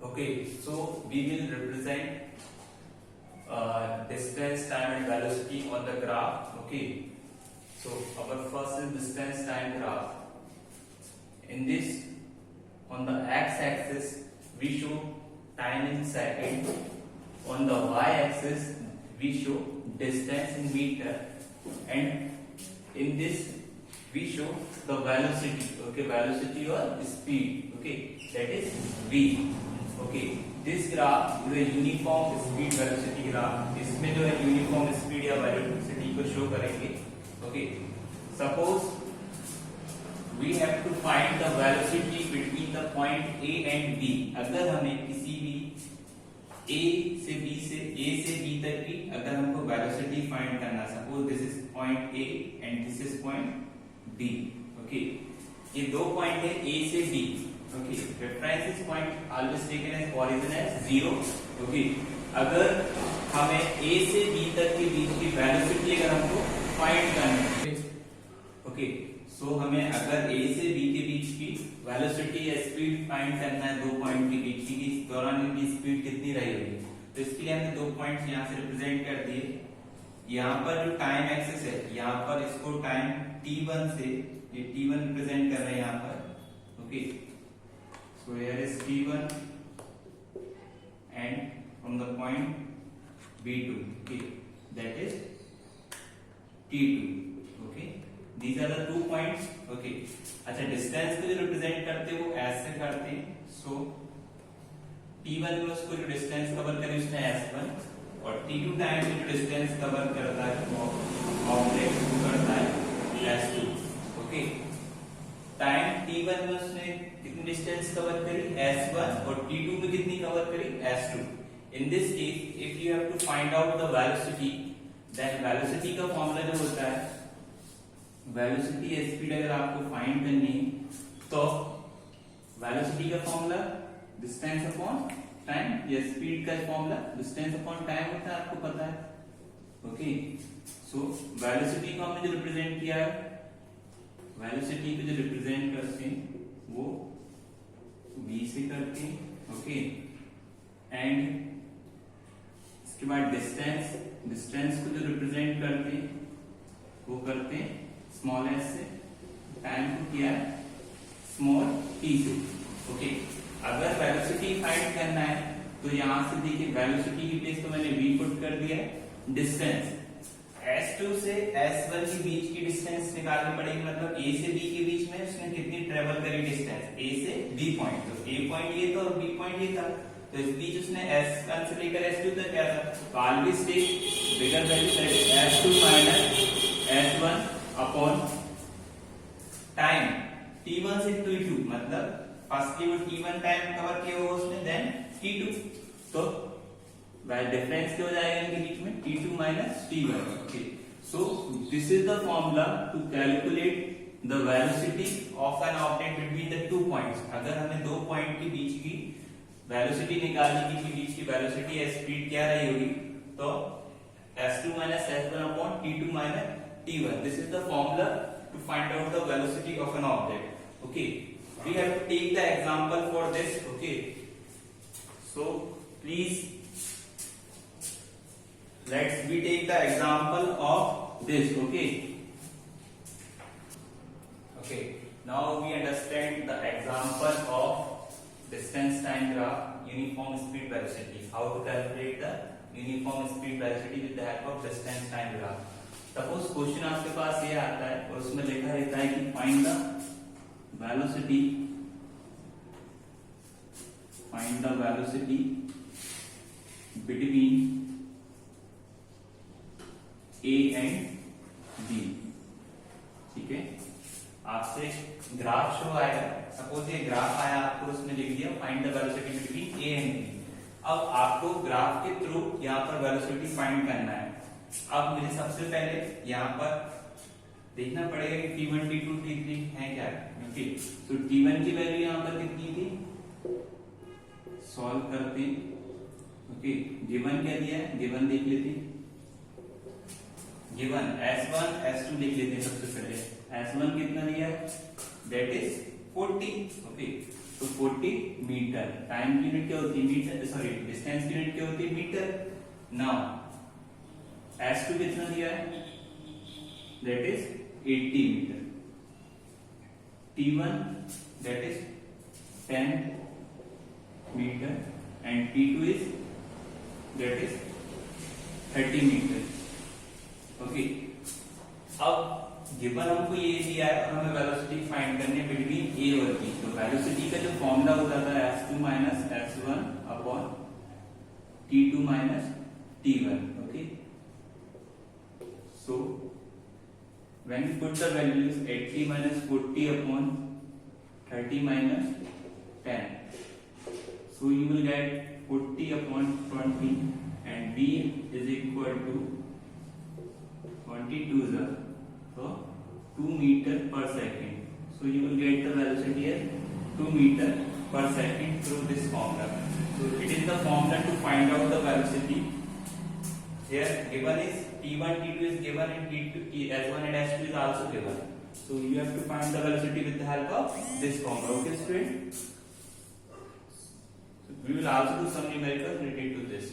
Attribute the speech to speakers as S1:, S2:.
S1: Okay, so we will represent distance, time and velocity on the graph. Okay, so our first is distance time graph. In this, on the x-axis we show time in second, on the y-axis we show distance in meter, and in this we show the velocity. Okay, velocity or speed. Okay, that is v. Okay, this graph is a uniform speed velocity graph. इसमें जो है uniform speed या velocity को show करेंगे. Okay, suppose we have to find the velocity between the point A and B. अगर हमें किसी भी A से B तक की अगर हमको velocity find करना, suppose this is point A and this is point B. Okay, ये दो point है A से B. Okay, reference is point always taken as origin as 0. Okay, अगर हमें A से B तक के बीच की velocity अगर हमको find करनी है, okay, so हमें अगर A से B के बीच की velocity या speed find करना है दो पॉइंट के बीच की, इस दौरान इनकी स्पीड कितनी रही होगी, तो इसके लिए हमने दो पॉइंट्स यहाँ से रिप्रेजेंट कर दिए. यहाँ पर जो टाइम एक्सिस है, यहाँ पर इसको टाइम t1 से, ये t1 रिप्रेजेंट कर रहे हैं यहाँ पर. Okay, so here is t1 and from the point b2, okay, that is t2. okay, these are the 2 points. okay, अच्छा, डिस्टेंस को जो रिप्रेजेंट करते हैं वो ऐसे करते हैं. सो t1 में उसको जो डिस्टेंस कवर करे उसने s1, और t2 टाइम में जो डिस्टेंस कवर करता है ऑब्जेक्ट वो करता है s2. ओके, टाइम t1 में उसने कितनी डिस्टेंस कवर करी s1, और t2 में कितनी कवर करी s2. In this case if you have to find out the velocity, then velocity का फॉर्मूला जो होता है, वेलोसिटी या स्पीड अगर आपको फाइंड करनी है तो वेलोसिटी का फॉर्मूला डिस्टेंस अपॉन टाइम, या स्पीड का फॉर्मूला डिस्टेंस अपॉन टाइम होता है, आपको पता है. ओके, सो वेलोसिटी को हमने जो रिप्रेजेंट किया है, वेलोसिटी को जो रिप्रेजेंट करते हैं वो v से करते हैं. ओके, एंड इसके बाद डिस्टेंस को जो रिप्रेजेंट करते हैं वो करते हैं स्मॉल s से, टाइम को किया स्मॉल t से. ओके, अगर वेलोसिटी फाइंड करना है तो यहां से देखिए वेलोसिटी की प्लेस तो मैंने v पुट कर दिया है. डिस्टेंस s2 से s1 के बीच की डिस्टेंस निकालनी पड़ेगी, मतलब a से b के बीच में उसने कितनी ट्रेवल करी डिस्टेंस, a से b पॉइंट. तो a पॉइंट ये था और b पॉइंट ये था, तो इस बीच उसने s1 से लेकर s2 तक क्या था, तो always take bigger value, that is s2 minus s1 upon time t1 से t2, मतलब फर्स्टली वो t1 टाइम कवर किया होगा उसने, देन t2, तो डिफरेंस क्या हो जाएगा इनके बीच में, t2 minus t1. Okay, so this is the formula to calculate the velocity of an object between the two points. अगर हमें दो पॉइंट के बीच की वेलोसिटी निकालने की बीच की वेलोसिटी या स्पीड क्या रही होगी, तो s2 minus s1 upon t2 minus t1. This is the formula to find out the velocity of an object. Okay, we have to take the example for this. Okay, so please we take the example of this. Okay, now we understand the example of distance time graph, uniform speed velocity. How to calculate the uniform speed velocity with the help of distance time graph. Suppose question आपके पास ये आता है और उसमें लिखा रहता है कि find the velocity between A and B. ठीक है, आपसे ग्राफ शो आएगा, सपोज ये ग्राफ आया आपको, उसमें लिख दिया find the velocity between A and B. अब आपको ग्राफ के थ्रू यहाँ पर वेलोसिटी फाइंड करना है. अब मुझे सबसे पहले यहाँ पर देखना पड़ेगा कि t1, t2, t3 है क्या. ओके, तो t1 की वैल्यू यहाँ पर कितनी थी, सॉल्व करते हैं. ओके, गिवन क्या दिया है, गिवन देख लेते हैं. गिवन s1 s2 देख लेते हैं. सबसे पहले s1 कितना दिया है, दैट इज 40. ओके, तो 40 मीटर। टाइम की यूनिट क्या होती है मीटर, सॉरी डिस्टेंस की यूनिट क्या होती है मीटर। नाउ S2 कितना दिया है, that is 80 metre. T1 that is 10 meter and T2 is that is 30 meter। Okay, अब गिवन हमको ये दिया है और हमें वेलोसिटी फाइंड करनी है बिटवीन ए और बी। तो वेलोसिटी का जो फॉर्मूला हो जाता है S2 minus S1 upon T2 minus T1। Okay, so when you put the values 80 minus 40 upon 30 minus 10, so you will get 40 upon 20 and B is equal to 22 so 2 meter per second, so you will get the velocity as 2 meter per second through this formula। So it is the formula to find out the velocity। Here given is T1, T2 is given and T2, S1 and S2 is also given, so you have to find the velocity with the help of this formula। Okay student, so we will also do some numericals related to this।